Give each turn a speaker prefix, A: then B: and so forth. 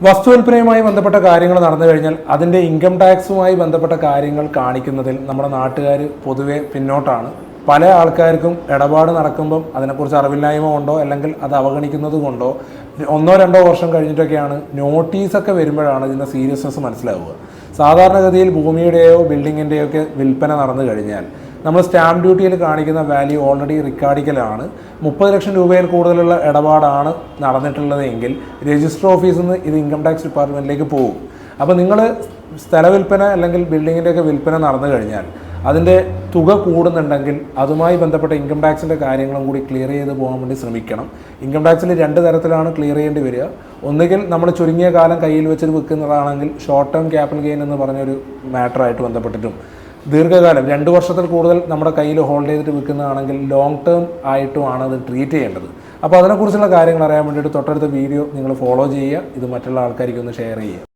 A: വസ്തുവിൽപ്പനയുമായി ബന്ധപ്പെട്ട കാര്യങ്ങൾ നടന്നു കഴിഞ്ഞാൽ അതിൻ്റെ ഇൻകം ടാക്സുമായി ബന്ധപ്പെട്ട കാര്യങ്ങൾ കാണിക്കുന്നതിൽ നമ്മുടെ നാട്ടുകാർ പൊതുവെ പിന്നോട്ടാണ്. പല ആൾക്കാർക്കും ഇടപാട് നടക്കുമ്പം അതിനെക്കുറിച്ച് അറിവില്ലായ്മ കൊണ്ടോ അല്ലെങ്കിൽ അത് അവഗണിക്കുന്നത് കൊണ്ടോ 1-2 വർഷം കഴിഞ്ഞിട്ടൊക്കെയാണ് നോട്ടീസൊക്കെ വരുമ്പോഴാണ് ഇതിൻ്റെ സീരിയസ്നെസ് മനസ്സിലാവുക. സാധാരണഗതിയിൽ ഭൂമിയുടെയോ ബിൽഡിങ്ങിൻ്റെയോ ഒക്കെ വിൽപ്പന നടന്നു കഴിഞ്ഞാൽ നമ്മൾ സ്റ്റാമ്പ് ഡ്യൂട്ടിയിൽ കാണിക്കുന്ന വാല്യൂ ഓൾറെഡി റിക്കാർഡിക്കലാണ്. 30 ലക്ഷം രൂപയിൽ കൂടുതലുള്ള ഇടപാടാണ് നടന്നിട്ടുള്ളത് എങ്കിൽ രജിസ്റ്റർ ഓഫീസിൽ നിന്ന് ഇത് ഇൻകം ടാക്സ് ഡിപ്പാർട്ട്മെൻറ്റിലേക്ക് പോകും. അപ്പോൾ നിങ്ങൾ സ്ഥല വിൽപ്പന അല്ലെങ്കിൽ ബിൽഡിങ്ങിൻ്റെയൊക്കെ വിൽപ്പന നടന്നു കഴിഞ്ഞാൽ അതിൻ്റെ തുക കൂടുന്നുണ്ടെങ്കിൽ അതുമായി ബന്ധപ്പെട്ട ഇൻകം ടാക്സിൻ്റെ കാര്യങ്ങളും കൂടി ക്ലിയർ ചെയ്ത് പോകാൻ വേണ്ടി ശ്രമിക്കണം. ഇൻകം ടാക്സിൽ 2 തരത്തിലാണ് ക്ലിയർ ചെയ്യേണ്ടി വരിക. ഒന്നുകിൽ നമ്മൾ ചുരുങ്ങിയ കാലം കയ്യിൽ വെച്ചിട്ട് വിൽക്കുന്നതാണെങ്കിൽ ഷോർട്ട് ടേം ക്യാപിറ്റൽ ഗെയിൻ എന്ന് പറഞ്ഞൊരു മാറ്ററായിട്ട് ബന്ധപ്പെട്ടിട്ടും, ദീർഘകാലം 2 വർഷത്തിൽ കൂടുതൽ നമ്മുടെ കയ്യിൽ ഹോൾഡ് ചെയ്തിട്ട് വിൽക്കുന്നതാണെങ്കിൽ ലോങ് ടേം ആയിട്ടുമാണ് അത് ട്രീറ്റ് ചെയ്യേണ്ടത്. അപ്പോൾ അതിനെക്കുറിച്ചുള്ള കാര്യങ്ങൾ അറിയാൻ വേണ്ടിയിട്ട് തൊട്ടടുത്ത വീഡിയോ നിങ്ങൾ ഫോളോ ചെയ്യുക. ഇത് മറ്റുള്ള ആൾക്കാർക്ക് ഒന്ന് ഷെയർ ചെയ്യുക.